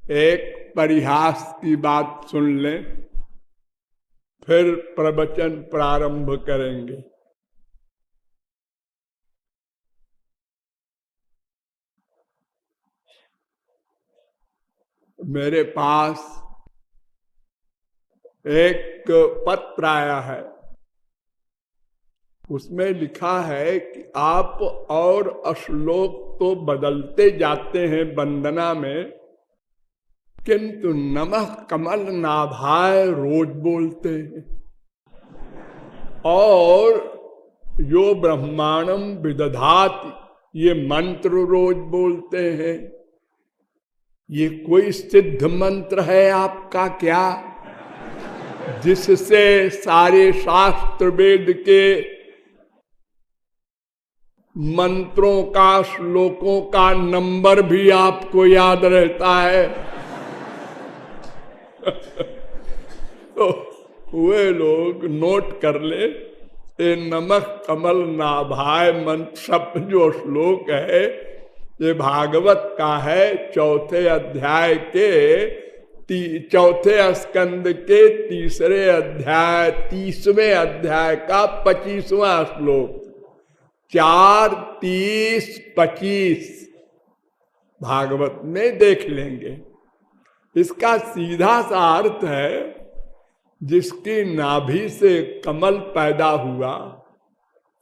एक परिहास की बात सुन लें, फिर प्रवचन प्रारंभ करेंगे। मेरे पास एक पत्र आया है, उसमें लिखा है कि आप और श्लोक तो बदलते जाते हैं वंदना में, किंतु नमः कमल नाभाय रोज बोलते हैं, और यो ब्रह्मांडम विदधाति ये मंत्र रोज बोलते हैं। ये कोई सिद्ध मंत्र है आपका क्या, जिससे सारे शास्त्र वेद के मंत्रों का, श्लोकों का नंबर भी आपको याद रहता है? तो वे लोग नोट कर ले, ये नमक कमल नाभाय मंत्र शब्द जो श्लोक है, ये भागवत का है, चौथे अध्याय के चौथे स्कंद के तीसरे अध्याय 30वें अध्याय का 25वां श्लोक, 4, 30, 25 भागवत में देख लेंगे। इसका सीधा सा अर्थ है, जिसकी नाभि से कमल पैदा हुआ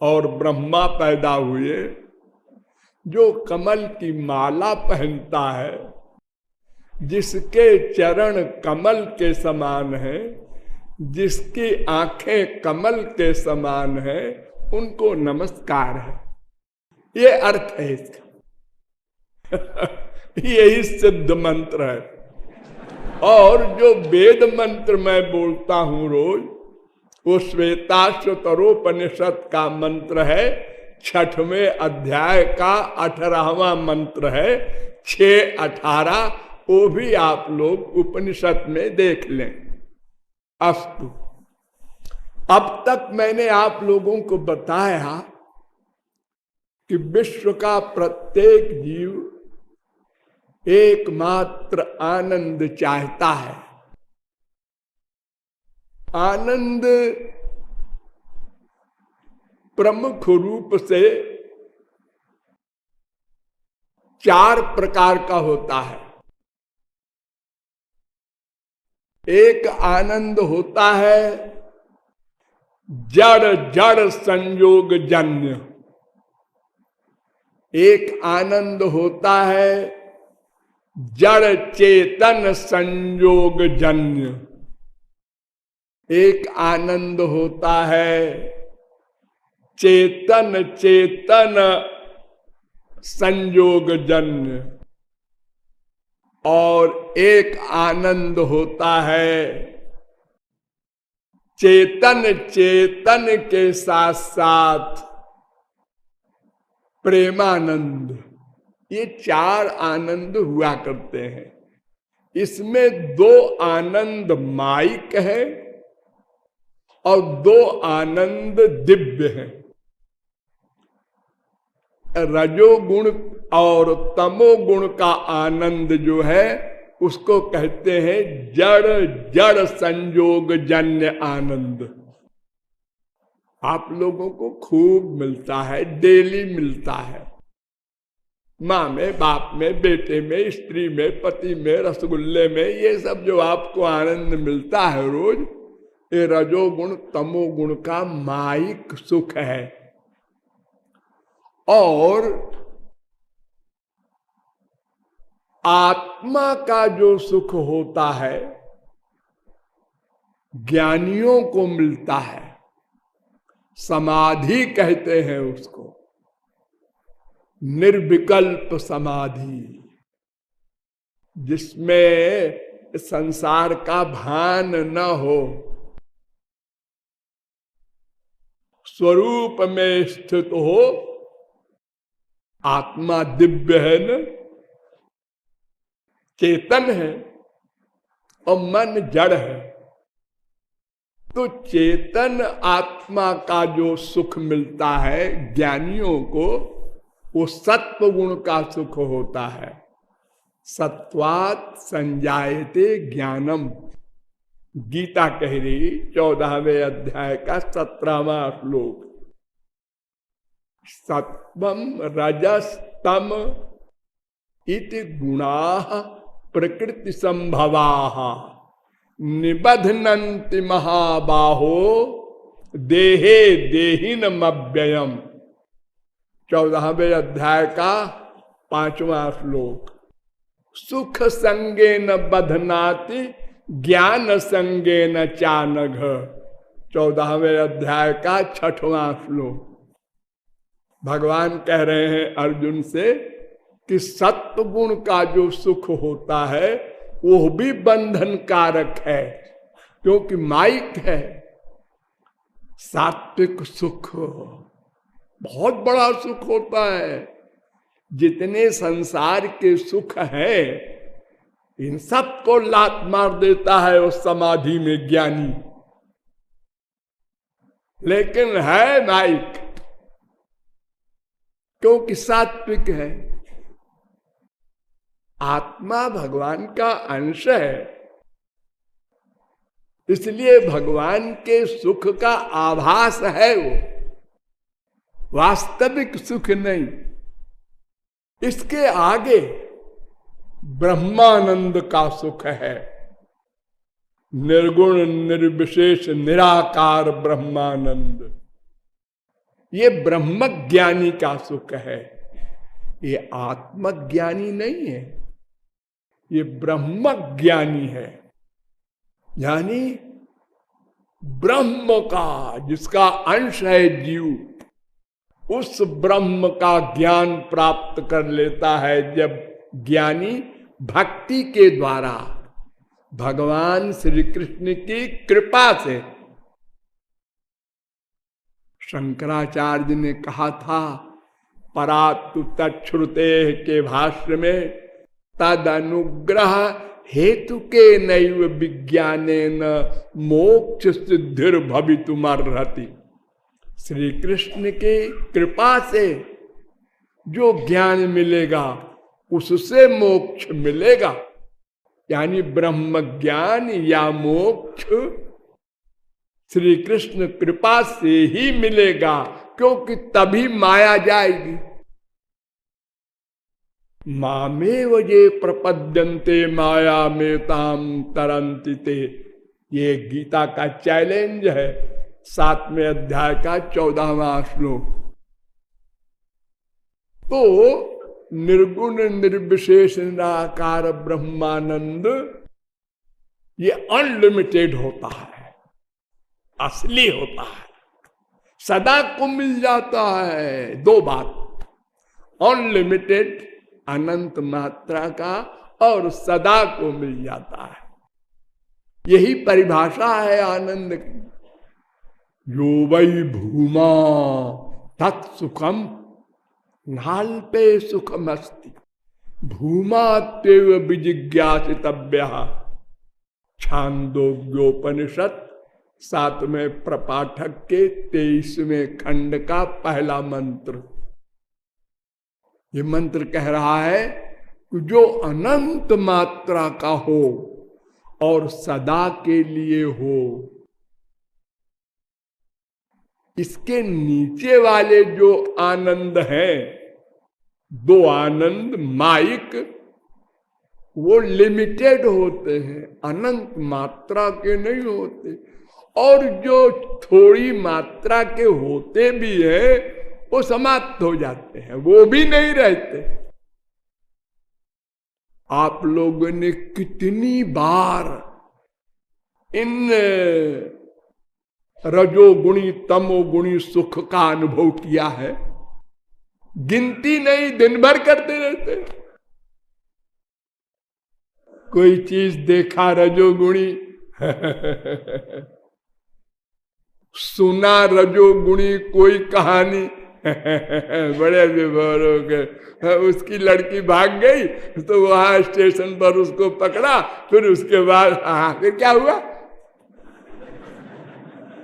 और ब्रह्मा पैदा हुए, जो कमल की माला पहनता है, जिसके चरण कमल के समान हैं, जिसकी आंखें कमल के समान हैं, उनको नमस्कार है। ये अर्थ है इसका। यही सिद्ध मंत्र है। और जो वेद मंत्र मैं बोलता हूं रोज, वो श्वेताश्वतरोपनिषद का मंत्र है, 6वें अध्याय का 18वां मंत्र है, 6-18, वो भी आप लोग उपनिषद में देख लें। अस्तु, अब तक मैंने आप लोगों को बताया कि विश्व का प्रत्येक जीव एकमात्र आनंद चाहता है। आनंद प्रमुख रूप से 4 प्रकार का होता है। एक आनंद होता है जड़ जड़ संयोग जन्य, एक आनंद होता है जड़ चेतन संयोग जन्य, एक आनंद होता है चेतन चेतन संयोग जन्य, और एक आनंद होता है चेतन चेतन के साथ साथ प्रेमानंद। ये 4 आनंद हुआ करते हैं। इसमें 2 आनंद माइक है और 2 आनंद दिव्य हैं। रजोगुण और तमोगुण का आनंद जो है, उसको कहते हैं जड़ जड़ संयोग जन्य आनंद। आप लोगों को खूब मिलता है, डेली मिलता है। माँ में, बाप में, बेटे में, स्त्री में, पति में, रसगुल्ले में, ये सब जो आपको आनंद मिलता है रोज, ये रजोगुण तमोगुण का माइक सुख है। और आत्मा का जो सुख होता है, ज्ञानियों को मिलता है, समाधि कहते हैं उसको, निर्विकल्प समाधि, जिसमें संसार का भान न हो, स्वरूप में स्थित हो। आत्मा दिव्य है न, चेतन है, और मन जड़ है। तो चेतन आत्मा का जो सुख मिलता है ज्ञानियों को, वो सत्व गुण का सुख होता है। सत्वात् संजायते ज्ञानम। गीता कह रही 14वें अध्याय का 17वां श्लोक। सत्वम रजस्तम इति गुणाः प्रकृति संभवाः निबध्नन्ति महाबाहो देहे देहिनमव्ययम्। 14वें अध्याय का 5वां श्लोक। सुख संगेन बध्नाति ज्ञान संगेन चानघ। 14वें अध्याय का 6वां श्लोक। भगवान कह रहे हैं अर्जुन से कि सत्व गुण का जो सुख होता है वो भी बंधन कारक है, क्योंकि माइक है। सात्विक सुख बहुत बड़ा सुख होता है। जितने संसार के सुख हैं इन सब को लात मार देता है उस समाधि में ज्ञानी, लेकिन है माइक, क्योंकि सात्विक है। आत्मा भगवान का अंश है, इसलिए भगवान के सुख का आभास है वो, वास्तविक सुख नहीं। इसके आगे ब्रह्मानंद का सुख है, निर्गुण निर्विशेष निराकार ब्रह्मानंद। ये ब्रह्मज्ञानी का सुख है, ये आत्मज्ञानी नहीं है, ये ब्रह्मज्ञानी है। यानी ब्रह्म का, जिसका अंश है जीव, उस ब्रह्म का ज्ञान प्राप्त कर लेता है जब ज्ञानी भक्ति के द्वारा भगवान श्री कृष्ण की कृपा से। शंकराचार्य ने कहा था परातु तच्छ्रुते के भाष्य में, तद अनुग्रह हेतु के नैव विज्ञानेन मोक्ष सिद्धिर भवितुमर्हति। श्री कृष्ण के कृपा से जो ज्ञान मिलेगा उससे मोक्ष मिलेगा, यानी ब्रह्म ज्ञान या मोक्ष श्री कृष्ण कृपा से ही मिलेगा, क्योंकि तभी माया जाएगी। मामेव ये प्रपद्यन्ते माया में ताम तरंति ते, ये गीता का चैलेंज है। 7वें अध्याय का 14वां श्लोक। तो निर्गुण निर्विशेष निराकार ब्रह्मानंद ये अनलिमिटेड होता है, असली होता है, सदा को मिल जाता है। दो बात, अनलिमिटेड अनंत मात्रा का, और सदा को मिल जाता है। यही परिभाषा है आनंद की। यो वै भूमा तत्सुखम नाल्पे सुखमस्ति भूमा तेव विजिज्ञासितव्य। छांदोग्योपनिषद 7वें प्रपाठक के 23वें खंड का पहला मंत्र। ये मंत्र कह रहा है कि जो अनंत मात्रा का हो और सदा के लिए हो, इसके नीचे वाले जो आनंद हैं, दो आनंद माइक, वो लिमिटेड होते हैं, अनंत मात्रा के नहीं होते। और जो थोड़ी मात्रा के होते भी हैं वो समाप्त हो जाते हैं, वो भी नहीं रहते। आप लोगों ने कितनी बार इन रजोगुणी तमोगुणी सुख का अनुभव किया है? गिनती नहीं, दिन भर करते रहते। कोई चीज देखा रजोगुणी सुना रजोगुणी कोई कहानी बड़े विभोर हो गए। उसकी लड़की भाग गई तो वहां स्टेशन पर उसको पकड़ा, फिर उसके बाद फिर क्या हुआ?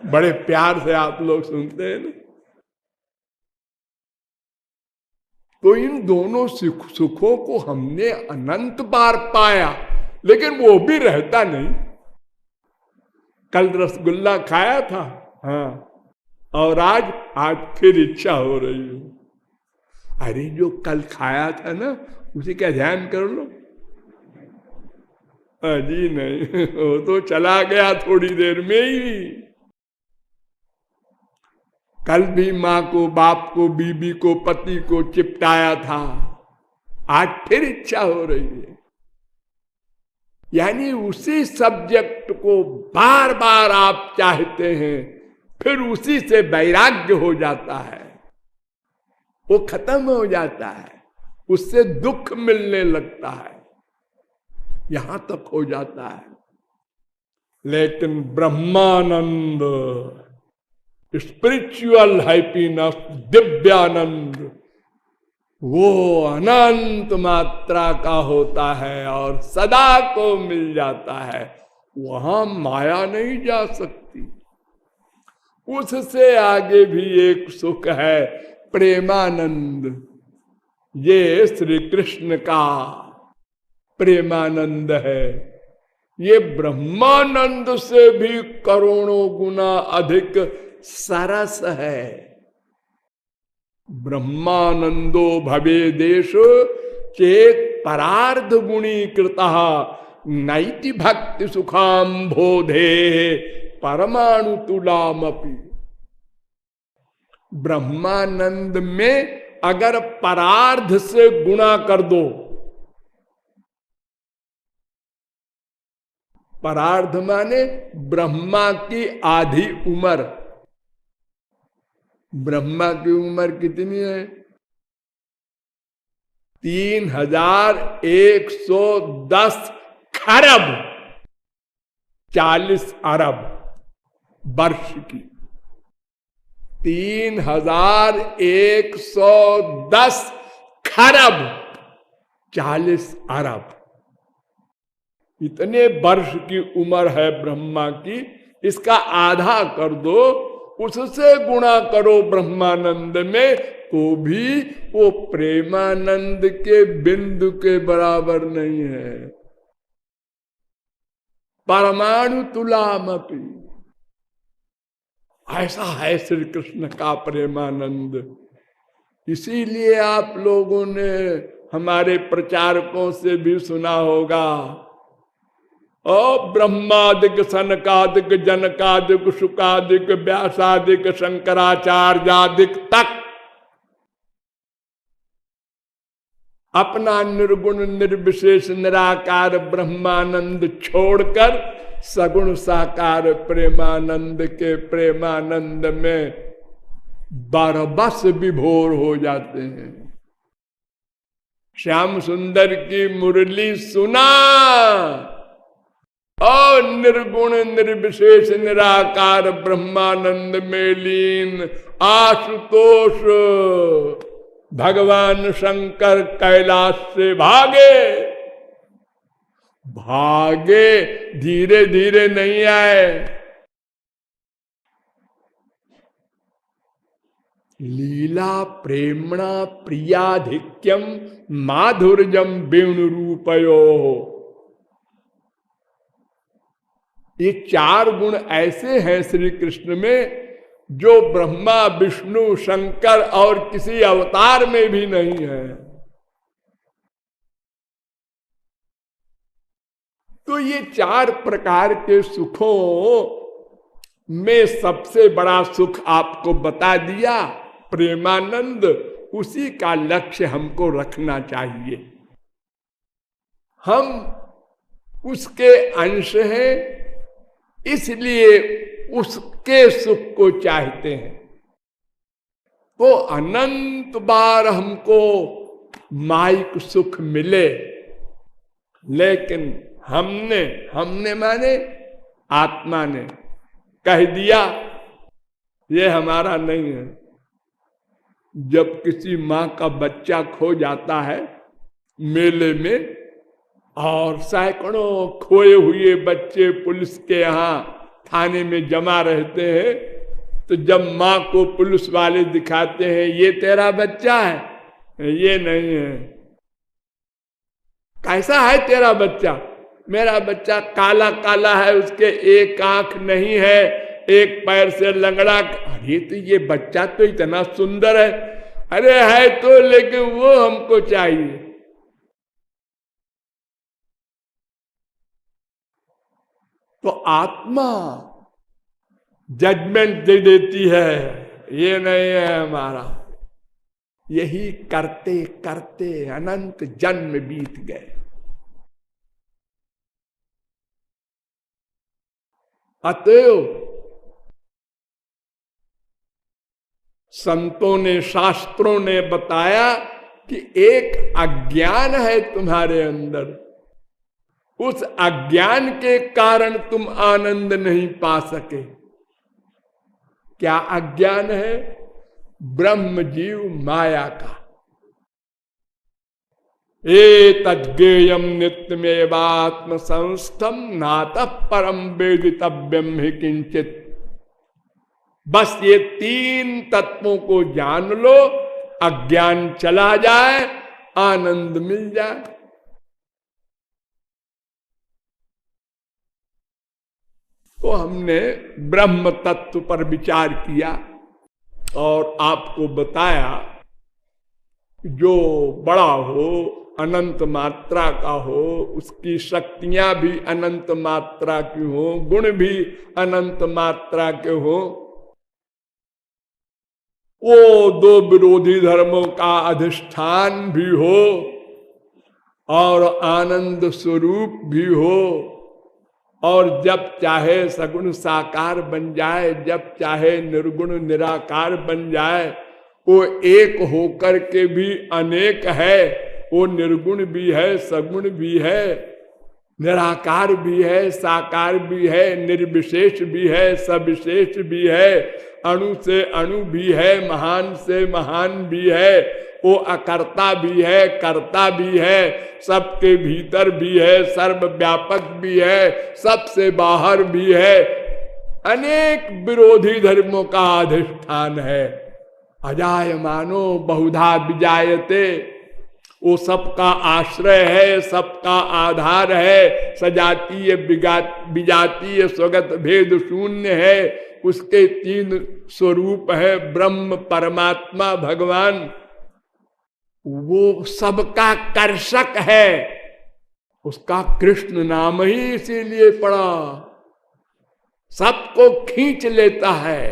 बड़े प्यार से आप लोग सुनते हैं ना। तो इन दोनों सुखों को हमने अनंत बार पाया, लेकिन वो भी रहता नहीं। कल रसगुल्ला खाया था, हाँ, और आज फिर इच्छा हो रही है। अरे जो कल खाया था ना, उसे क्या ध्यान कर लो। जी नहीं, वो तो चला गया थोड़ी देर में ही। कल भी माँ को, बाप को, बीबी को, पति को चिपटाया था, आज फिर इच्छा हो रही है। यानी उसी सब्जेक्ट को बार बार आप चाहते हैं, फिर उसी से वैराग्य हो जाता है, वो खत्म हो जाता है, उससे दुख मिलने लगता है, यहां तक हो जाता है। लेकिन ब्रह्मानंद, स्पिरिचुअल हैप्पीनेस, दिव्यानंद, वो अनंत मात्रा का होता है और सदा को मिल जाता है। वहां माया नहीं जा सकती। उससे आगे भी एक सुख है, प्रेमानंद। ये श्री कृष्ण का प्रेमानंद है। ये ब्रह्मानंद से भी करोड़ों गुना अधिक सरस है। ब्रह्मानंदो भवे देश चेत परार्ध गुणी कृता नैति भक्ति सुखाम बोधे परमाणु तुलामपि। ब्रह्मानंद में अगर परार्ध से गुणा कर दो, परार्ध माने ब्रह्मा की आधी उम्र। ब्रह्मा की उम्र कितनी है? 3110 खरब 40 अरब वर्ष की। 3110 खरब 40 अरब, इतने वर्ष की उम्र है ब्रह्मा की। इसका आधा कर दो, उससे गुणा करो ब्रह्मानंद में, तो भी वो प्रेमानंद के बिंदु के बराबर नहीं है। परमाणु तुलामपि। ऐसा है श्री कृष्ण का प्रेमानंद। इसीलिए आप लोगों ने हमारे प्रचारकों से भी सुना होगा, ओ ब्रह्मादिक, सनकादिक, जनकादिक, शुकादिक, व्यासादिक, शंकराचार्यादिक तक अपना निर्गुण निर्विशेष निराकार ब्रह्मानंद छोड़कर सगुण साकार प्रेमानंद के प्रेमानंद में बरबस विभोर हो जाते हैं। श्याम सुंदर की मुरली सुना और निर्गुण निर्विशेष निराकार ब्रह्मानंद में लीन आशुतोष भगवान शंकर कैलाश से भागे। भागे, धीरे धीरे नहीं आए। लीला प्रेमणा प्रियाधिक्यम माधुर्यम वेणु रूपयो। ये 4 गुण ऐसे हैं श्री कृष्ण में जो ब्रह्मा, विष्णु, शंकर और किसी अवतार में भी नहीं है। तो ये 4 प्रकार के सुखों में सबसे बड़ा सुख आपको बता दिया, प्रेमानंद। उसी का लक्ष्य हमको रखना चाहिए। हम उसके अंश हैं, इसलिए उसके सुख को चाहते हैं। तो अनंत बार हमको माइक सुख मिले, लेकिन हमने माने आत्मा ने कह दिया ये हमारा नहीं है। जब किसी माँ का बच्चा खो जाता है मेले में, और सैकड़ों खोए हुए बच्चे पुलिस के यहाँ थाने में जमा रहते हैं, तो जब माँ को पुलिस वाले दिखाते हैं ये तेरा बच्चा है, ये नहीं है। कैसा है तेरा बच्चा? मेरा बच्चा काला काला है, उसके एक आंख नहीं है, एक पैर से लंगड़ा। अरे तो ये बच्चा तो इतना सुंदर है। अरे है तो, लेकिन वो हमको चाहिए। तो आत्मा जजमेंट दे देती है, ये नहीं है हमारा। यही करते करते अनंत जन्म बीत गए। अतएव संतों ने, शास्त्रों ने बताया कि एक अज्ञान है तुम्हारे अंदर। उस अज्ञान के कारण तुम आनंद नहीं पा सके। क्या अज्ञान है? ब्रह्म जीव माया का। एतज्ञेयं नित्यमेवात्म संस्थम नातः परम वेदितव्यम ही किंचित। बस ये तीन तत्वों को जान लो, अज्ञान चला जाए, आनंद मिल जाए। तो हमने ब्रह्म तत्व पर विचार किया और आपको बताया जो बड़ा हो, अनंत मात्रा का हो, उसकी शक्तियां भी अनंत मात्रा की हो, गुण भी अनंत मात्रा के हो, वो दो विरोधी धर्मों का अधिष्ठान भी हो और आनंद स्वरूप भी हो, और जब चाहे सगुण साकार बन जाए, जब चाहे निर्गुण निराकार बन जाए। वो एक होकर के भी अनेक है। वो निर्गुण भी है, सगुण भी है, निराकार भी है, साकार भी है, निर्विशेष भी है, सविशेष भी है, अणु से अणु भी है, महान से महान भी है। वो अकर्ता भी है, कर्ता भी है, सबके भीतर भी है, सर्वव्यापक भी है, सबसे बाहर भी है। अनेक विरोधी धर्मों का अधिष्ठान है। अजायमानो बहुधा विजायते, वो सबका आश्रय है, सबका आधार है, सजातीय विजातीय स्वगत भेद शून्य है। उसके तीन स्वरूप है, ब्रह्म, परमात्मा, भगवान। वो सबका कर्षक है। उसका कृष्ण नाम ही इसीलिए पड़ा। सबको खींच लेता है,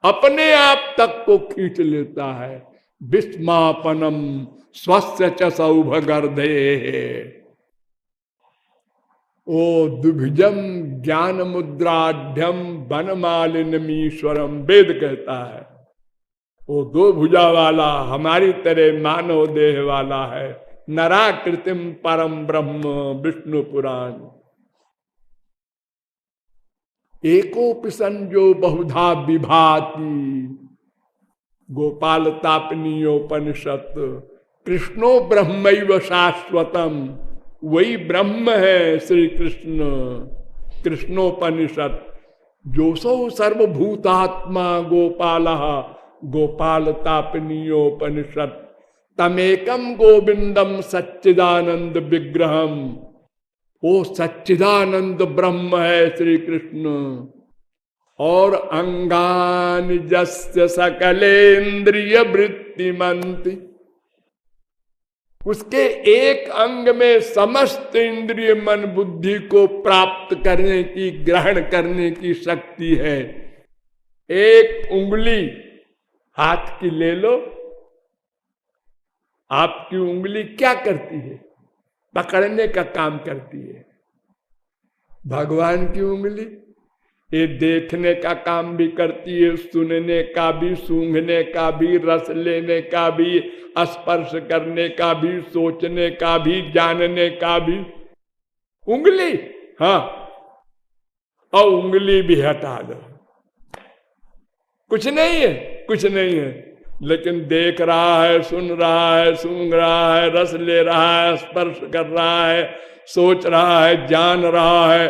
अपने आप तक को खींच लेता है। विस्मापनम स्वस्य च सौभगर्धे। ओ दुभिजम ज्ञान मुद्राढ़ वनमालिनीश्वरम, वेद कहता है। वो दो भुजा वाला, हमारी तरह मानव देह वाला है। नराकृतिम परम ब्रह्म, विष्णु पुराण। एकोपि संजो बहुधा विभाति, गोपाल तापनीयोपनिषद। कृष्णो ब्रह्मैव शाश्वतम, वही ब्रह्म है श्री कृष्ण। कृष्णोपनिषद। जोसौ सर्वभूतात्मा गोपालः, गोपाल तापनीयोपनिषद। तमेकम गोविंदम सच्चिदानंद विग्रहम, वो सच्चिदानंद ब्रह्म है श्री कृष्ण। और अंगानि जस्य सकलेन्द्रिय वृत्तिमन्ति, उसके एक अंग में समस्त इंद्रिय मन बुद्धि को प्राप्त करने की, ग्रहण करने की शक्ति है। एक उंगली हाथ की ले लो, आपकी उंगली क्या करती है? पकड़ने का काम करती है। भगवान की उंगली ये देखने का काम भी करती है, सुनने का भी, सूंघने का भी, रस लेने का भी, स्पर्श करने का भी, सोचने का भी, जानने का भी। उंगली, हाँ, और उंगली भी हटा दो, कुछ नहीं है, कुछ नहीं है। लेकिन देख रहा है, सुन रहा है, सूंघ रहा है, रस ले रहा है, स्पर्श कर रहा है, सोच रहा है, जान रहा है,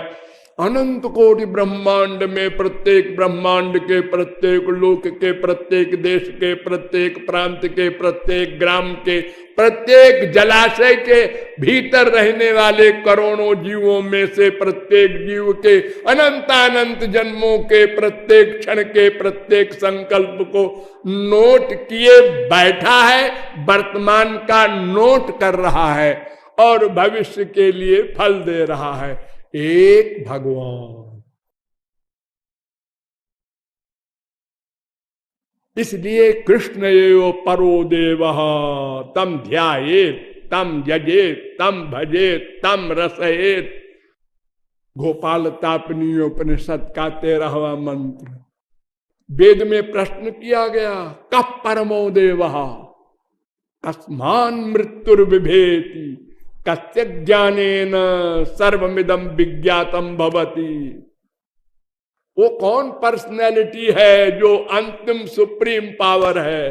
अनंत कोटि ब्रह्मांड में, प्रत्येक ब्रह्मांड के, प्रत्येक लोक के, प्रत्येक देश के, प्रत्येक प्रांत के, प्रत्येक ग्राम के, प्रत्येक जलाशय के भीतर रहने वाले करोड़ों जीवों में से प्रत्येक जीव के अनंतानंत जन्मों के प्रत्येक क्षण के प्रत्येक संकल्प को नोट किए बैठा है, वर्तमान का नोट कर रहा है और भविष्य के लिए फल दे रहा है। एक भगवान। इसलिए कृष्ण एव परो देव तम ध्यायेत तम यजेत तम भजेत तम रसयेत। गोपाल तापनीय उपनिषद का 13वां मंत्र। वेद में प्रश्न किया गया, कः परमो देव कस्मान मृत्युर्विभेति कस्य ज्ञानेन सर्वमिदं विज्ञातम भवति। वो कौन पर्सनैलिटी है जो अंतिम सुप्रीम पावर है?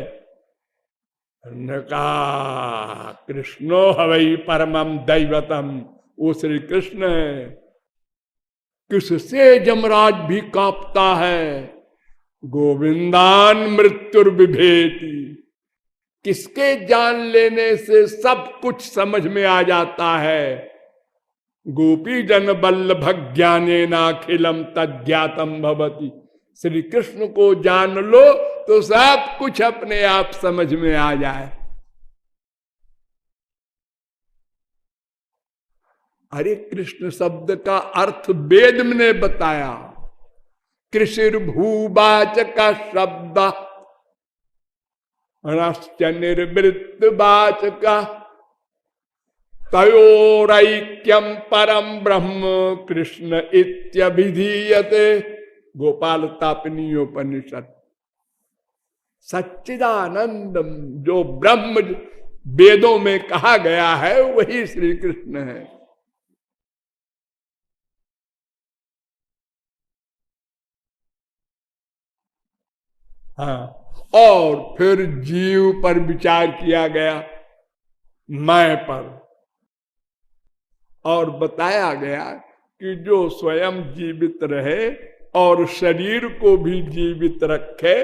कहा कृष्णो हवै परमं दैवतम। वो श्री कृष्ण है। किससे यमराज भी कांपता है? गोविंदान मृत्युर्विभेति। किसके जान लेने से सब कुछ समझ में आ जाता है? गोपी जन बल्लभ ज्ञानेनाखिलम तज्ञातम भवति। श्री कृष्ण को जान लो तो सब कुछ अपने आप समझ में आ जाए। अरे कृष्ण शब्द का अर्थ वेद ने बताया। कृषिर भूवाचक का शब्द निर्वृत्त वाचक तयोरैक्यम परम ब्रह्म कृष्ण इत्यभिधीयते। गोपाल तापनीयोपनिषद। सच्चिदानंदम जो ब्रह्म वेदों में कहा गया है वही श्री कृष्ण है। हाँ, और फिर जीव पर विचार किया गया, मैं पर, और बताया गया कि जो स्वयं जीवित रहे और शरीर को भी जीवित रखे,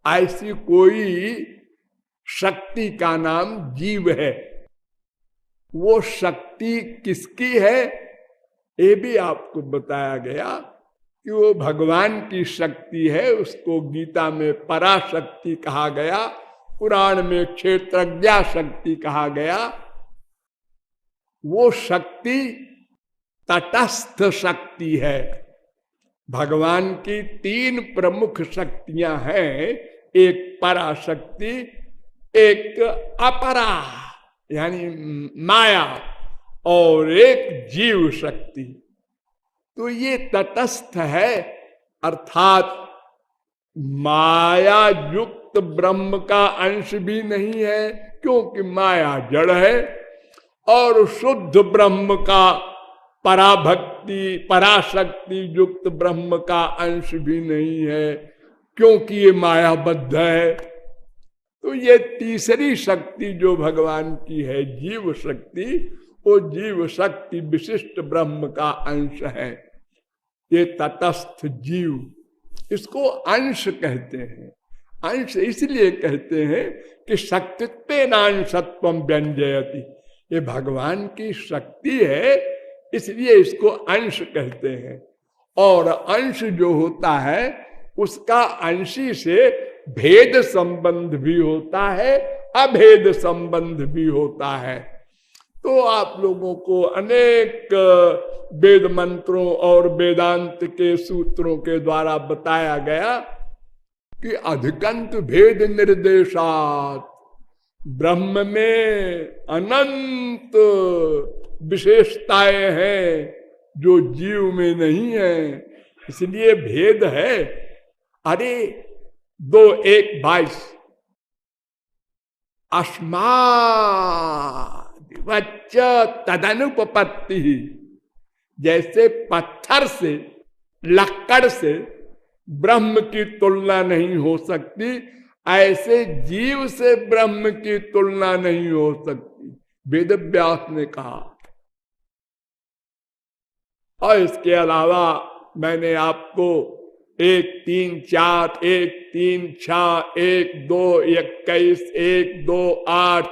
ऐसी कोई शक्ति का नाम जीव है। वो शक्ति किसकी है ये भी आपको बताया गया कि वो भगवान की शक्ति है। उसको गीता में पराशक्ति कहा गया, पुराण में क्षेत्रज्ञा शक्ति कहा गया। वो शक्ति तटस्थ शक्ति है। भगवान की 3 प्रमुख शक्तियां हैं, एक पराशक्ति, एक अपरा यानी माया, और एक जीव शक्ति। तो ये तटस्थ है, अर्थात माया युक्त ब्रह्म का अंश भी नहीं है, क्योंकि माया जड़ है, और शुद्ध ब्रह्म का पराभक्ति पराशक्ति युक्त ब्रह्म का अंश भी नहीं है, क्योंकि ये मायाबद्ध है। तो ये तीसरी शक्ति जो भगवान की है, जीव शक्ति, वो जीव शक्ति विशिष्ट ब्रह्म का अंश है। ये तटस्थ जीव, इसको अंश कहते हैं। अंश इसलिए कहते हैं कि शक्तित्वेनांशत्वं व्यंजयति। ये भगवान की शक्ति है, इसलिए इसको अंश कहते हैं। और अंश जो होता है उसका अंशी से भेद संबंध भी होता है, अभेद संबंध भी होता है। तो आप लोगों को अनेक वेद मंत्रों और वेदांत के सूत्रों के द्वारा बताया गया कि अधिकंत भेद निर्देशात, ब्रह्म में अनंत विशेषताएं हैं जो जीव में नहीं है, इसलिए भेद है। अरे 2:1:22 अस्माद् तदनुपपत्ति। जैसे पत्थर से, लक्कड़ से ब्रह्म की तुलना नहीं हो सकती, ऐसे जीव से ब्रह्म की तुलना नहीं हो सकती, वेद व्यास ने कहा। और इसके अलावा मैंने आपको 1 3 4 1 3 6 1 2 21 1 2 8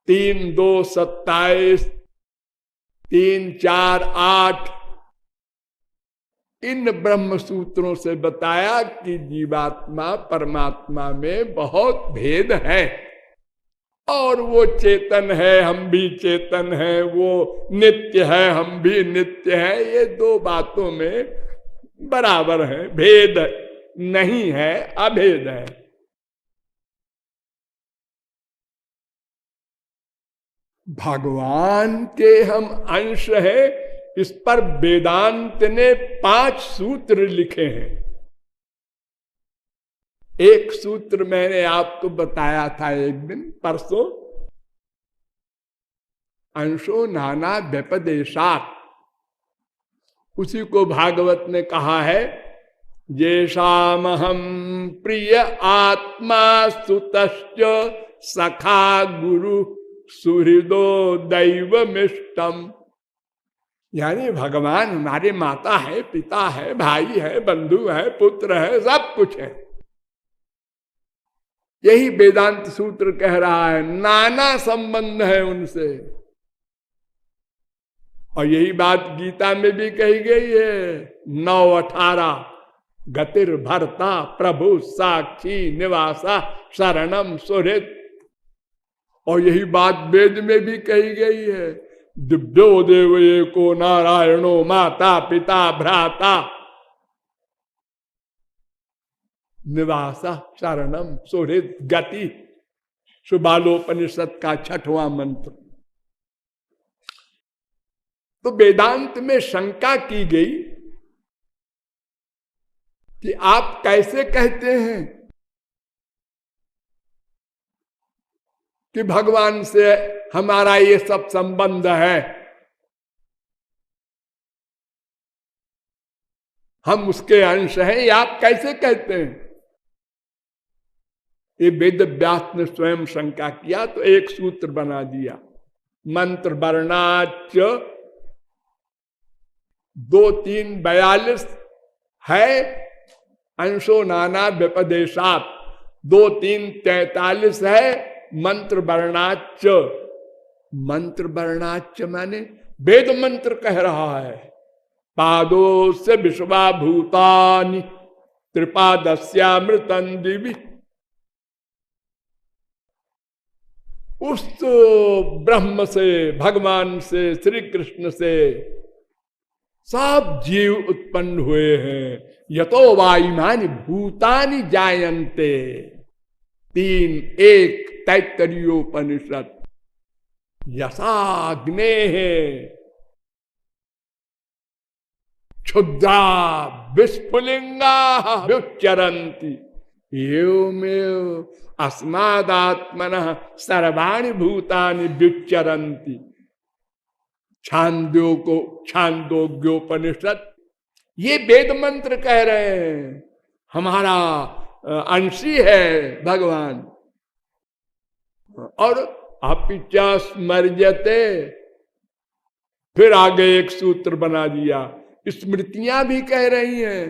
3 2 27 3 4 8 इन ब्रह्म सूत्रों से बताया कि जीवात्मा परमात्मा में बहुत भेद है और वो चेतन है, हम भी चेतन है, वो नित्य है, हम भी नित्य है। ये दो बातों में बराबर है, भेद नहीं है, अभेद है। भगवान के हम अंश है, इस पर वेदांत ने 5 सूत्र लिखे हैं। एक सूत्र मैंने आपको बताया था एक दिन परसों, अंशो नाना व्यपदेशात्, उसी को भागवत ने कहा है, येषामहं प्रिय आत्मा सुतश्च सखा गुरु सुहृदो दैवमिष्टम। यानी भगवान हमारे माता है, पिता है, भाई है, बंधु है, पुत्र है, सब कुछ है। यही वेदांत सूत्र कह रहा है, नाना संबंध है उनसे। और यही बात गीता में भी कही गई है, 9:18, गतिर भरता प्रभु साक्षी निवासा शरणम सुहृद। और यही बात वेद में भी कही गई है, दिव्यो देव एको नारायणो माता पिता भ्राता निवासा शरणम सुहृद गति। सुबालोपनिषद का 6वां मंत्र। तो वेदांत में शंका की गई कि आप कैसे कहते हैं कि भगवान से हमारा ये सब संबंध है, हम उसके अंश हैं, ये आप कैसे कहते हैं? ये वेद व्यास ने स्वयं शंका किया तो एक सूत्र बना दिया, मंत्र वर्णाच 2 3 42 है, अंशो नाना व्यपदेशात् 2 3 43 है, मंत्र वर्णाच। मंत्र वर्णाच माने वेद मंत्र कह रहा है, पादो से विश्वा भूतानि त्रिपादस्यामृतं दिवि। उस ब्रह्म से, भगवान से, श्री कृष्ण से सब जीव उत्पन्न हुए हैं। यतो वायुमानि भूतानि जायन्ते, 3:1 तैत्तरीयोपनिषद। यसाग्ने क्षुद्रा विस्फुलिंगा व्युच्चरन्ति एवमेव अस्मादात्मनः सर्वाणि भूतानि व्युच्चरन्ति। छांदोग्योपनिषद। ये वेद मंत्र कह रहे हैं, हमारा अंशी है भगवान। और अपिचा स्मर्यते, फिर आगे एक सूत्र बना दिया, स्मृतियां भी कह रही हैं,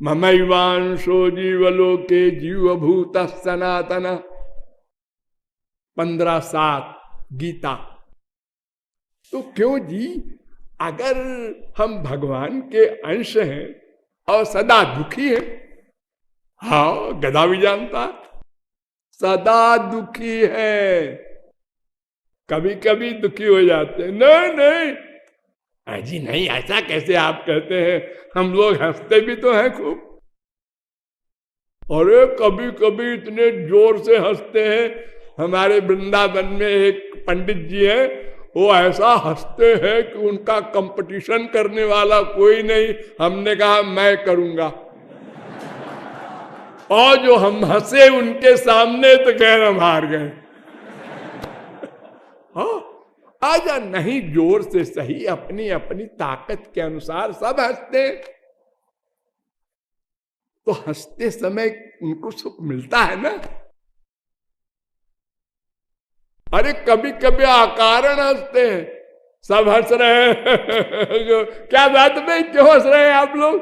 ममैवांशो जीवलोके जीवभूत सनातन। 15:7 गीता। तो क्यों जी, अगर हम भगवान के अंश हैं और सदा दुखी हैं, हाँ गधा भी जानता, सदा दुखी है, कभी कभी दुखी हो जाते हैं। नहीं नहीं जी नहीं, ऐसा कैसे आप कहते हैं, हम लोग हंसते भी तो हैं खूब। अरे कभी कभी इतने जोर से हंसते हैं, हमारे वृंदावन में एक पंडित जी हैं, वो ऐसा हंसते हैं कि उनका कंपटीशन करने वाला कोई नहीं। हमने कहा मैं करूंगा, और जो हम हंसे उनके सामने तो कह हम हार गए। हाँ आजा, नहीं जोर से सही, अपनी अपनी ताकत के अनुसार सब हंसते। तो हंसते समय उनको सुख मिलता है ना। अरे कभी कभी अकारण हंसते हैं, सब हंस रहे हैं क्या बात भाई, क्यों हंस रहे हैं आप लोग?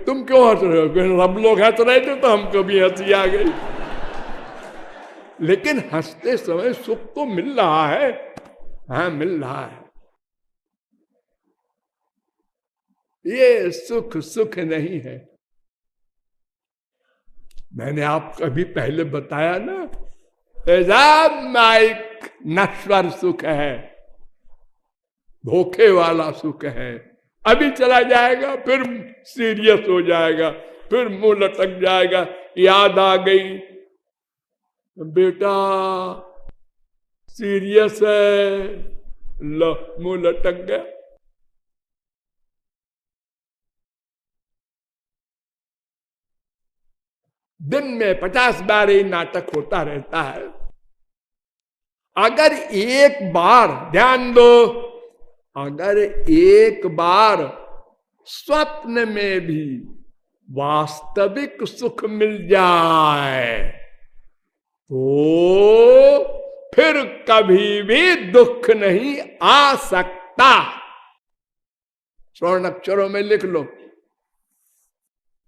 तुम क्यों हंस रहे हो? सब लोग हंस रहे थे तो हमको भी हंसी आ गई। लेकिन हंसते समय सुख तो मिल रहा है। हाँ, मिल रहा है। ये सुख सुख नहीं है। मैंने आपको अभी पहले बताया ना, माइक नश्वर सुख है, धोखे वाला सुख है। अभी चला जाएगा, फिर सीरियस हो जाएगा, फिर मुंह लटक जाएगा। याद आ गई, बेटा सीरियस है, लो मुंह लटक गया। दिन में 50 बार ये नाटक होता रहता है। अगर एक बार, ध्यान दो, अगर एक बार स्वप्न में भी वास्तविक सुख मिल जाए तो फिर कभी भी दुख नहीं आ सकता। स्वर्ण अक्षरों में लिख लो,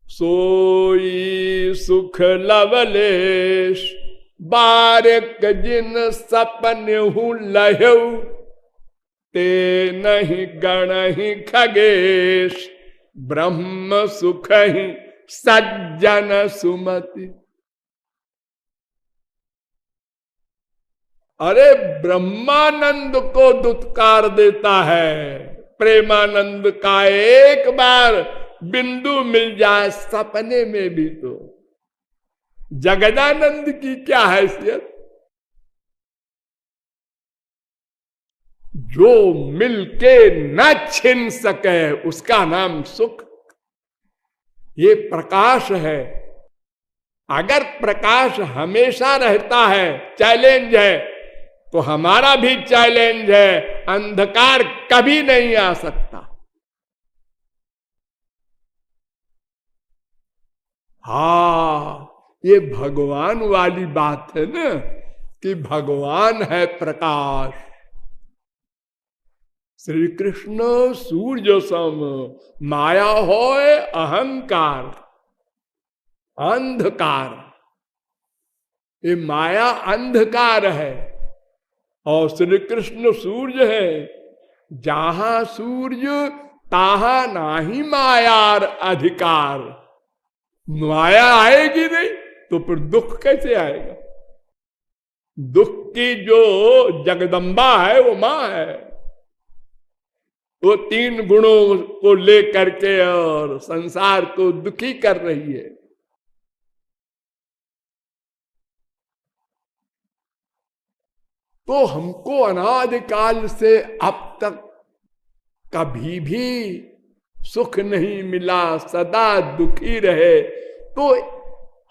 सोई सुख लवलेश बारिक जिन सपन हूं लहु, ते नहीं गण ही खगेश ब्रह्म सुख ही सज्जन सुमति। अरे ब्रह्मानंद को दुत्कार देता है, प्रेमानंद का एक बार बिंदु मिल जाए सपने में भी तो जगदानंद की क्या हैसियत। जो मिलके न छिन सके उसका नाम सुख। ये प्रकाश है। अगर प्रकाश हमेशा रहता है, चैलेंज है, तो हमारा भी चैलेंज है, अंधकार कभी नहीं आ सकता। हाँ, ये भगवान वाली बात है ना, कि भगवान है प्रकाश। श्री कृष्ण सूर्य सम, माया होए अहंकार अंधकार। ये माया अंधकार है और श्री कृष्ण सूर्य है। जहां सूर्य ताहा नाही मायार अधिकार। माया आएगी नहीं तो फिर दुख कैसे आएगा? दुख की जो जगदम्बा है वो मां है। वो 3 गुणों को लेकर के और संसार को दुखी कर रही है। तो हमको अनादिकाल से अब तक कभी भी सुख नहीं मिला, सदा दुखी रहे, तो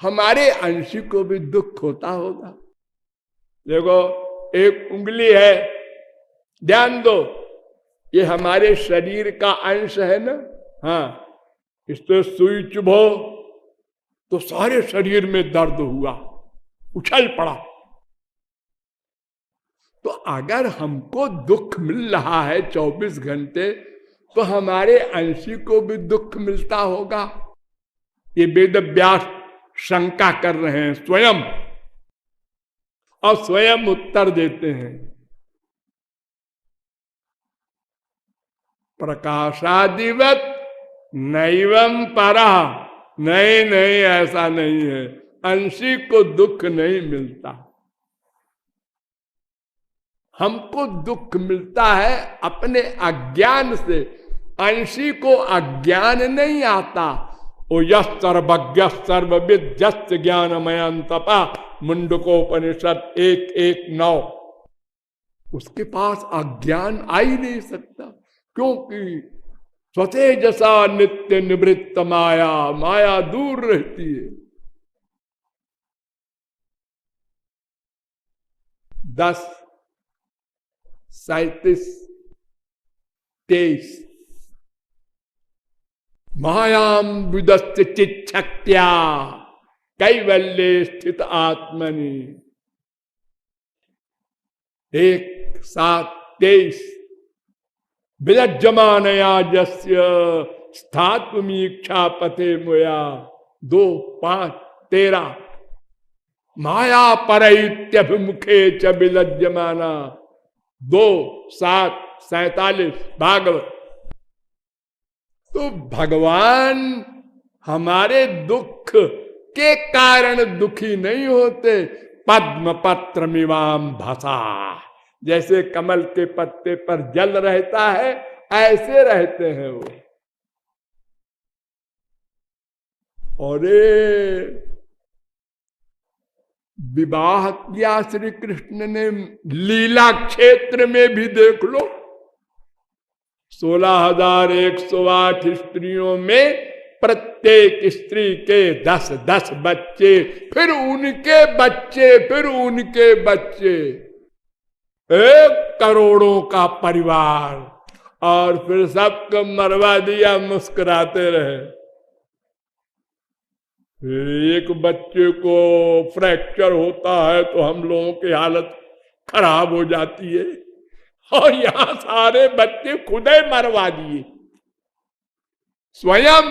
हमारे अंशी को भी दुख होता होगा। देखो, एक उंगली है, ध्यान दो, ये हमारे शरीर का अंश है ना। हाँ, इस पे सुई चुभो तो सारे शरीर में दर्द हुआ, उछल पड़ा। तो अगर हमको दुख मिल रहा है 24 घंटे, तो हमारे अंशी को भी दुख मिलता होगा। ये वेद व्यास शंका कर रहे हैं स्वयं, और स्वयं उत्तर देते हैं, प्रकाशादिवत नैवम परा। नहीं नहीं, ऐसा नहीं है, अंशी को दुख नहीं मिलता। हमको दुख मिलता है अपने अज्ञान से, अंशी को अज्ञान नहीं आता। ओ यस सर्वज्ञ सर्वविद जस्त ज्ञानमयंतपा, मुंडकोपनिषद 1:1-9। उसके पास अज्ञान आ ही नहीं सकता, क्योंकि स्वतेजसा नित्य निवृत्त माया, माया दूर रहती है। 10:37-23 मायाम विदस्त चिच्छक्त्या कैवल्य स्थित आत्मनि। 1:7-23 विलज्जमानया जस्य स्थात्मीक्षा पते मुया। 2, 5, 13 माया परैत्यभिमुखे च विलज्जमाना। 2, 7, 47 भागवत। तो भगवान हमारे दुख के कारण दुखी नहीं होते। पद्म पत्र मिवाम भसा, जैसे कमल के पत्ते पर जल रहता है ऐसे रहते हैं वो। और विवाह किया श्री कृष्ण ने लीला क्षेत्र में भी देख लो। 16,108 स्त्रियों में प्रत्येक स्त्री के 10-10 बच्चे, फिर उनके बच्चे, फिर उनके बच्चे, 1 करोड़ों का परिवार। और फिर सबको मरवा दिया, मुस्कुराते रहे। एक बच्चे को फ्रैक्चर होता है तो हम लोगों की हालत खराब हो जाती है, और यहां सारे बच्चे खुदे मरवा दिए स्वयं।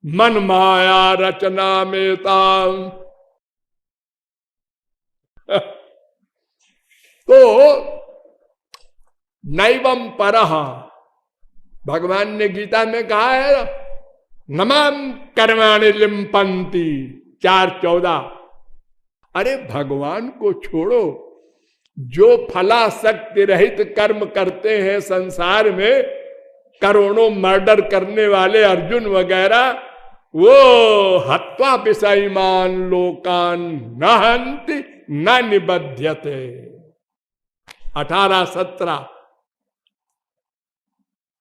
मन माया रचना में तो नैवम परह, भगवान ने गीता में कहा है नमाम कर्माणि लिम्पन्ति 4:14। अरे भगवान को छोड़ो, जो फलाशक्ति रहित कर्म करते हैं संसार में, करोड़ों मर्डर करने वाले अर्जुन वगैरह, वो हत्वा विषयमान लोकान न हन्ति न निबध्यते। 18-17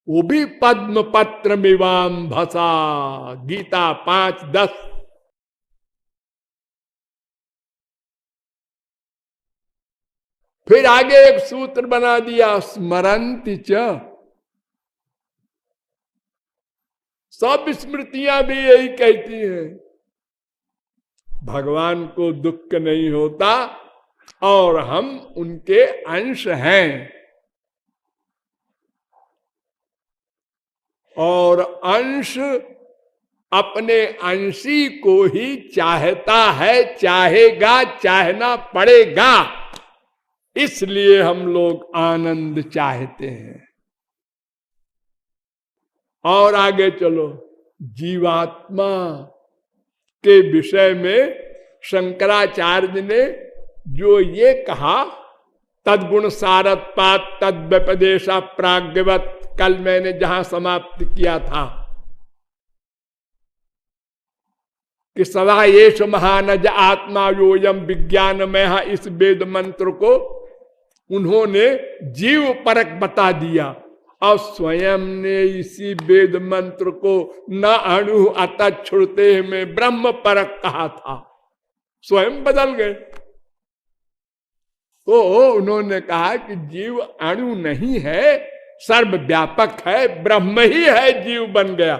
वो भी पद्म पत्र मिवाम भसा। गीता 5:10। फिर आगे एक सूत्र बना दिया, स्मरन्ति च। सब स्मृतियां भी यही कहती हैं, भगवान को दुख नहीं होता और हम उनके अंश हैं। और अंश अपने अंशी को ही चाहता है, चाहेगा, चाहना पड़ेगा। इसलिए हम लोग आनंद चाहते हैं। और आगे चलो, जीवात्मा के विषय में शंकराचार्य ने जो ये कहा, तद्गुण सारत्पात तद व्यपदेशा प्राग्ञवत, कल मैंने जहां समाप्त किया था कि सदा येष महानज आत्मा योयम विज्ञानमय, इस वेद मंत्र को उन्होंने जीव परक बता दिया, और स्वयं ने इसी वेद मंत्र को न अणु अत छुड़ते में ब्रह्म परक कहा था। स्वयं बदल गए। तो उन्होंने कहा कि जीव अणु नहीं है, सर्वव्यापक है, ब्रह्म ही है, जीव बन गया।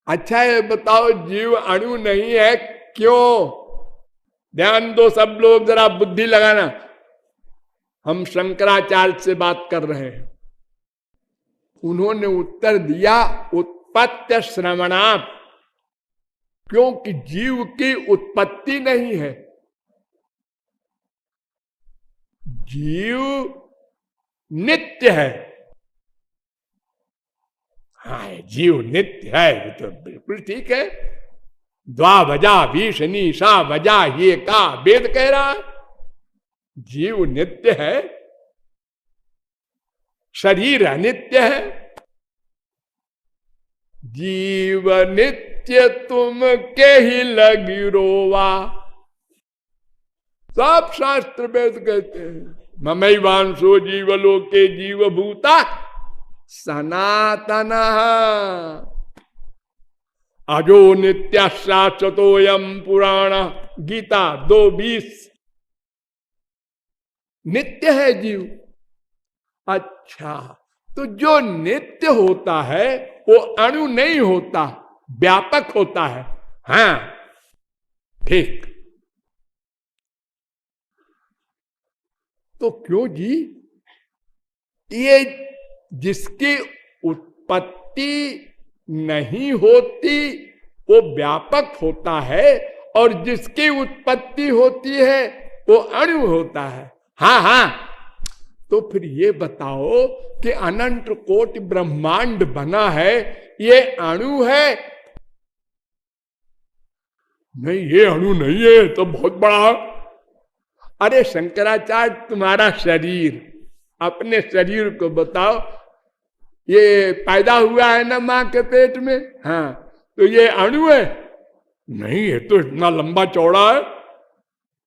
अच्छा ये बताओ, जीव अणु नहीं है क्यों? ध्यान दो सब लोग, जरा बुद्धि लगाना। हम शंकराचार्य से बात कर रहे हैं। उन्होंने उत्तर दिया, उत्पत्ति श्रवणात्, क्योंकि जीव की उत्पत्ति नहीं है। जीव नित्य है। हाँ, जीव नित्य है तो बिल्कुल ठीक है। द्वा वजा भीषणी सा वजा ये का वेद कह रहा, जीव नित्य है, शरीर अनित्य है। जीव नित्य तुम के ही लगी रोवा, सब शास्त्र वेद कहते हैं। ममैवांशो जीवलोके जीवभूता सनातन अजो नित्य शाश्वतोयम पुराण, गीता 2:20। नित्य है जीव। अच्छा, तो जो नित्य होता है वो अणु नहीं होता, व्यापक होता है। हाँ ठीक। तो क्यों जी? ये जिसकी उत्पत्ति नहीं होती वो व्यापक होता है, और जिसकी उत्पत्ति होती है वो अणु होता है। हाँ हाँ, तो फिर ये बताओ कि अनंत कोटि ब्रह्मांड बना है, ये अणु है? नहीं, ये अणु नहीं है, तो बहुत बड़ा। अरे शंकराचार्य, तुम्हारा शरीर, अपने शरीर को बताओ, ये पैदा हुआ है ना मां के पेट में, हाँ, तो ये अणु है? नहीं, ये तो इतना लंबा चौड़ा है।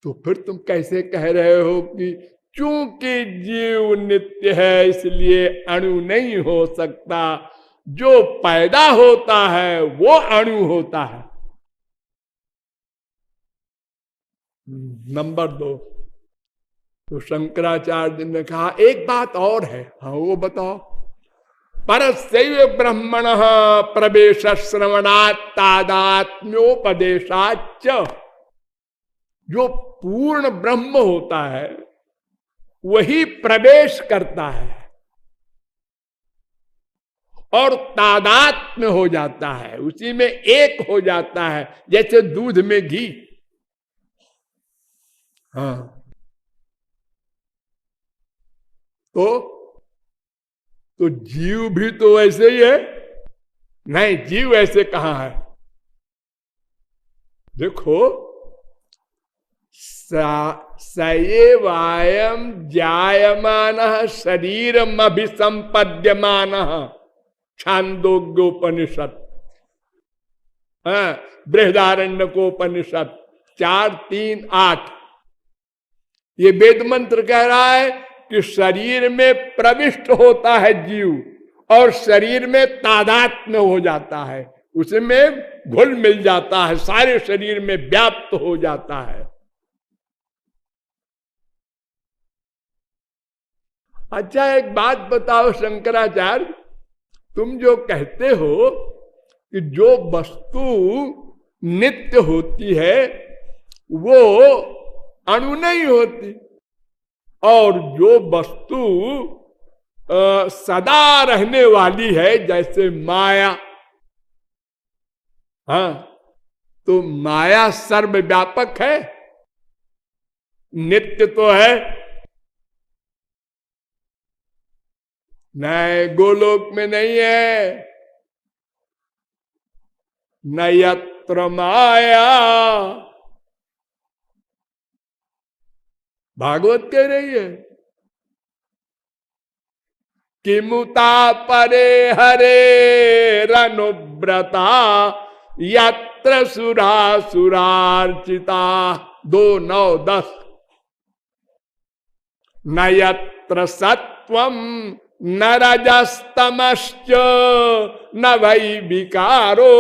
तो फिर तुम कैसे कह रहे हो कि चूंकि जीव नित्य है इसलिए अणु नहीं हो सकता? जो पैदा होता है वो अणु होता है। नंबर 2, तो शंकराचार्य ने कहा एक बात और है। हाँ, वो बताओ। परस्यैव ब्रह्मण प्रवेश श्रवणात् तादात्म्योपदेशाच्च, जो पूर्ण ब्रह्म होता है वही प्रवेश करता है और तादात्म्य हो जाता है, उसी में एक हो जाता है, जैसे दूध में घी। हाँ, तो जीव भी तो वैसे ही है। नहीं, जीव ऐसे कहां है? देखो, सएवायम जायमान शरीरम अभिसंपद्यमान, छांदोग्योपनिषद, बृहदारण्यकोपनिषद 4:3-8। ये वेद मंत्र कह रहा है कि शरीर में प्रविष्ट होता है जीव और शरीर में तादात्म्य हो जाता है, उसमें घुल मिल जाता है, सारे शरीर में व्याप्त हो जाता है। अच्छा, एक बात बताओ शंकराचार्य, तुम जो कहते हो कि जो वस्तु नित्य होती है वो अणु नहीं होती, और जो वस्तु सदा रहने वाली है जैसे माया, हाँ, तो माया सर्वव्यापक है, नित्य तो है। नहीं, गोलोक में नहीं है। न यत्र माया, भागवत कह रही है, किमुता परे हरे रनुव्रता यत्र सुरा सुरार्चिता। 2:9-10। न यत्र सत्वम न रजस्तमश्च न वै विकारो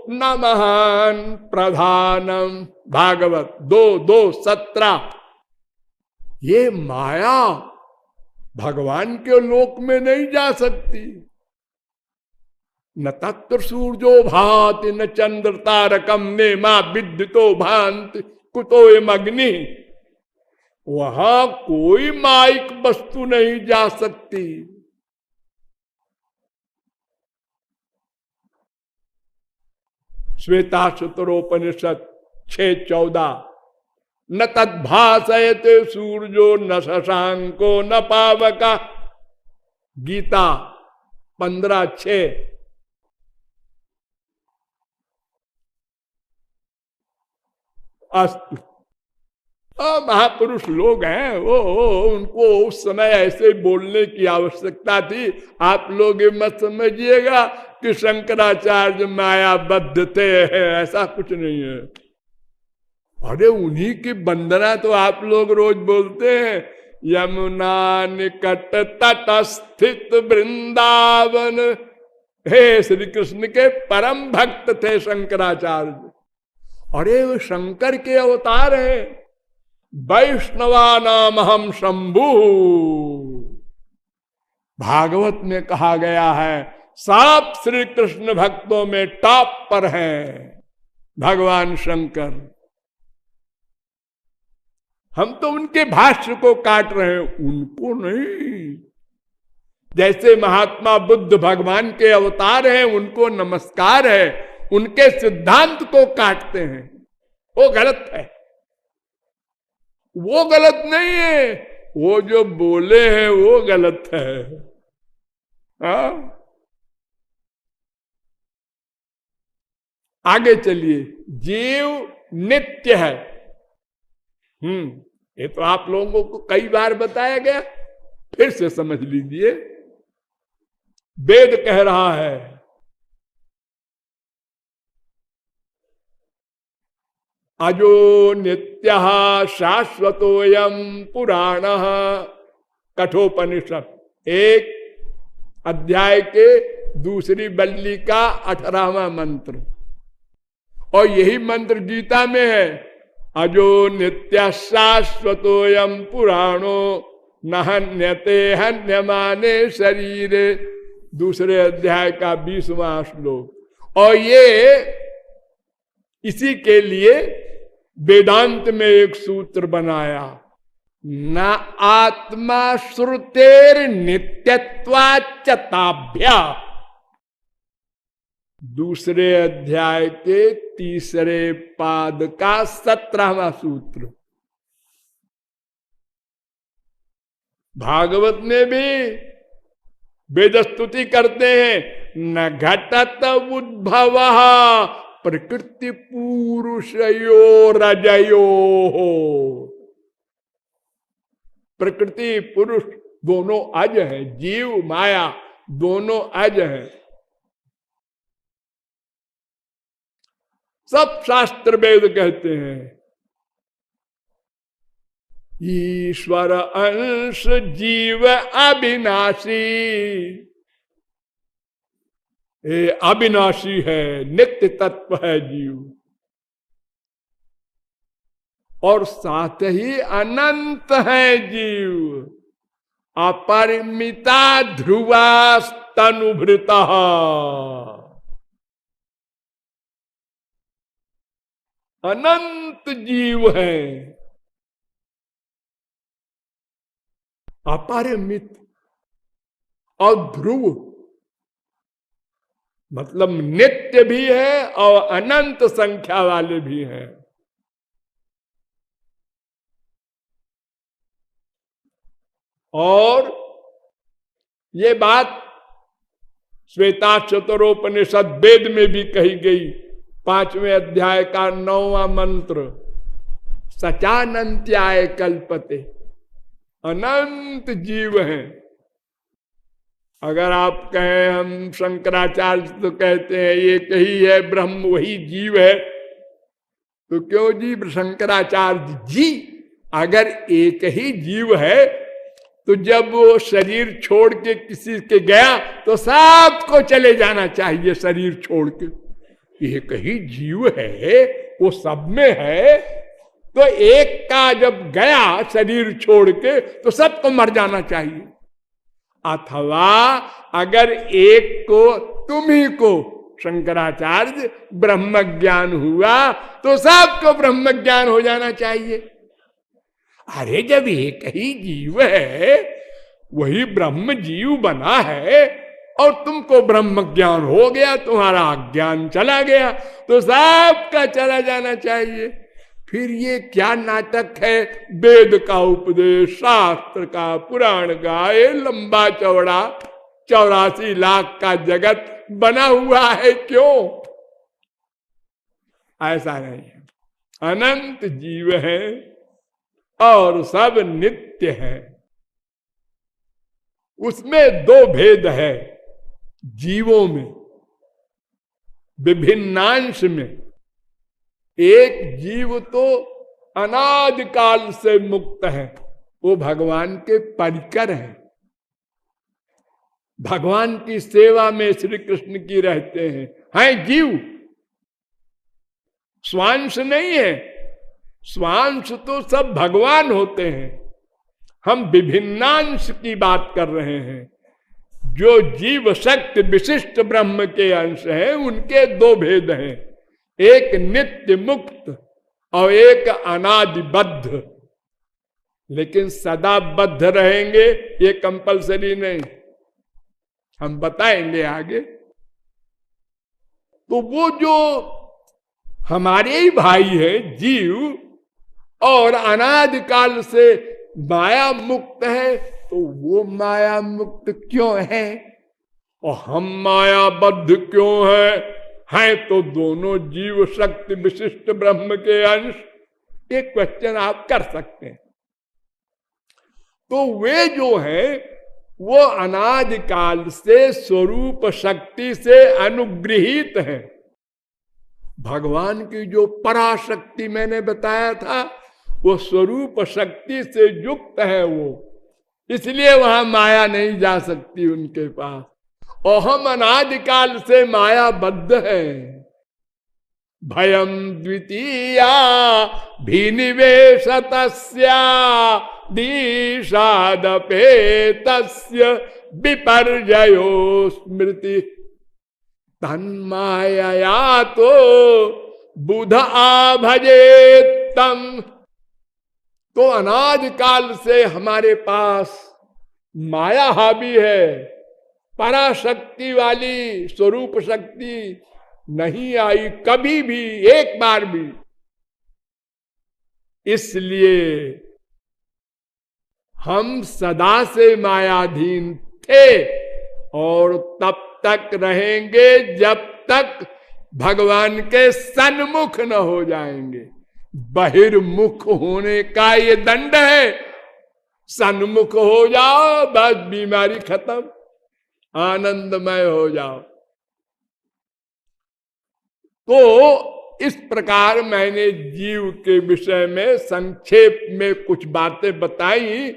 न महान प्रधानम। भागवत 2:17। ये माया भगवान के लोक में नहीं जा सकती। न तत्र सूर्यो भाति न चंद्र तारकम ने मां विद्युतो भांति कुतोयम अग्नि। वहां कोई माइक वस्तु नहीं जा सकती। श्वेताश्वतरोपनिषद 6:14। न तद्भासयते सूर्यो न शशांको न पावका। गीता 15:6। अस्तु, महापुरुष लोग हैं वो, उनको उस समय ऐसे बोलने की आवश्यकता थी। आप लोग ये मत समझिएगा कि शंकराचार्य मायाबद्ध थे, ऐसा कुछ नहीं है। अरे उन्हीं की वंदना तो आप लोग रोज बोलते हैं। यमुना निकट तट स्थित वृंदावन। हे श्री कृष्ण के परम भक्त थे शंकराचार्य। अरे वो शंकर के अवतार हैं। वैष्णवा नाम हम शंभु। भागवत में कहा गया है सब श्री कृष्ण भक्तों में टॉप पर हैं भगवान शंकर। हम तो उनके भाष्य को काट रहे हैं, उनको नहीं। जैसे महात्मा बुद्ध भगवान के अवतार हैं, उनको नमस्कार है, उनके सिद्धांत को काटते हैं, वो गलत है। वो गलत नहीं है, वो जो बोले हैं वो गलत है। हाँ, आगे चलिए। जीव नित्य है। ये तो आप लोगों को कई बार बताया गया, फिर से समझ लीजिए। वेद कह रहा है अजो नित्यः शाश्वतोयम पुराणः, कठोपनिषद 1 अध्याय के दूसरी बल्ली का 18वां मंत्र। और यही मंत्र गीता में है, अजो नित्य शाश्वतोयम पुराणो न हन्यते हन्यमाने शरीर, दूसरे अध्याय का 20वां श्लोक। और ये इसी के लिए वेदांत में एक सूत्र बनाया, न आत्मा श्रुतेर नित्यत्वाच्च ताभ्या, दूसरे अध्याय के तीसरे पाद का 17वां सूत्र। भागवत में भी वेद स्तुति करते हैं, न घटत उद्भव प्रकृति पुरुषयो रजयो, प्रकृति पुरुष दोनों अज हैं, जीव माया दोनों अज हैं। सब शास्त्र वेद कहते हैं ईश्वर अंश जीव अविनाशी, ये अविनाशी है, नित्य तत्व है जीव, और साथ ही अनंत है जीव, अपरिमिता ध्रुवास्तनुभृता, अनंत जीव है, अपरिमित। और ध्रुव मतलब नित्य भी है और अनंत संख्या वाले भी हैं। और ये बात श्वेताक्षतरोपनिषद वेद में भी कही गई, 5वें अध्याय का 9वां मंत्र, सचानंत्याय कल्पते, अनंत जीव हैं। अगर आप कहें हम शंकराचार्य तो कहते हैं एक ही है ब्रह्म, वही जीव है, तो क्यों जी शंकराचार्य जी, अगर एक ही जीव है तो जब वो शरीर छोड़ के किसी के गया तो सबको चले जाना चाहिए शरीर छोड़ के। एक ही जीव है, वो सब में है, तो एक का जब गया शरीर छोड़ के तो सबको मर जाना चाहिए। अथवा अगर एक को, तुम्ही को शंकराचार्य ब्रह्म ज्ञान हुआ तो सबको ब्रह्म ज्ञान हो जाना चाहिए। अरे जब एक ही जीव है, वही ब्रह्म जीव बना है, और तुमको ब्रह्म ज्ञान हो गया, तुम्हारा अज्ञान चला गया, तो सबका चला जाना चाहिए। फिर ये क्या नाटक है, वेद का उपदेश, शास्त्र का, पुराण का, ये लंबा चौड़ा 84 लाख का जगत बना हुआ है, क्यों? ऐसा नहीं है, अनंत जीव है और सब नित्य है। उसमें 2 भेद है जीवों में, विभिन्नांश में। एक जीव तो अनादि काल से मुक्त है, वो भगवान के परिकर है, भगवान की सेवा में श्री कृष्ण की रहते हैं जीव, स्वांश नहीं है। स्वांश तो सब भगवान होते हैं, हम विभिन्नांश की बात कर रहे हैं। जो जीव शक्ति विशिष्ट ब्रह्म के अंश हैं, उनके 2 भेद हैं, एक नित्य मुक्त और एक अनादिबद्ध। लेकिन सदा बद्ध रहेंगे ये कंपलसरी नहीं, हम बताएंगे आगे। तो वो जो हमारे ही भाई है जीव और अनादि काल से माया मुक्त है, तो वो माया मुक्त क्यों है और हम मायाबद्ध क्यों है तो दोनों जीव शक्ति विशिष्ट ब्रह्म के अंश। ये क्वेश्चन आप कर सकते हैं। तो वे जो है वो अनादि काल से स्वरूप शक्ति से अनुग्रहित है। भगवान की जो पराशक्ति मैंने बताया था वो स्वरूप शक्ति से युक्त है वो, इसलिए वहां माया नहीं जा सकती उनके पास। और हम अनादिकाल से मायाबद्ध हैं। भयम द्वितीया भिनिवेशतस्या दिशादपेतस्य विपर्जयो स्मृति तन्मायया तो बुध आभजेत्तम। तो अनादिकाल से हमारे पास माया हावी है, पराशक्ति वाली स्वरूप शक्ति नहीं आई कभी भी, एक बार भी। इसलिए हम सदा से मायाधीन थे और तब तक रहेंगे जब तक भगवान के सन्मुख न हो जाएंगे। बहिर्मुख होने का ये दंड है, सन्मुख हो जाओ बस बीमारी खत्म, आनंदमय हो जाओ। तो इस प्रकार मैंने जीव के विषय में संक्षेप में कुछ बातें बताई।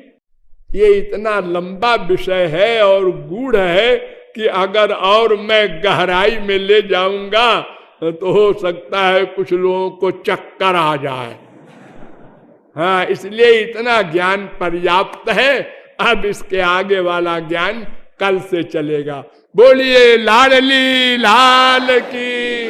ये इतना लंबा विषय है और गूढ़ है कि अगर और मैं गहराई में ले जाऊंगा तो हो सकता है कुछ लोगों को चक्कर आ जाए। हाँ, इसलिए इतना ज्ञान पर्याप्त है। अब इसके आगे वाला ज्ञान कल से चलेगा। बोलिए लाडली लाल की।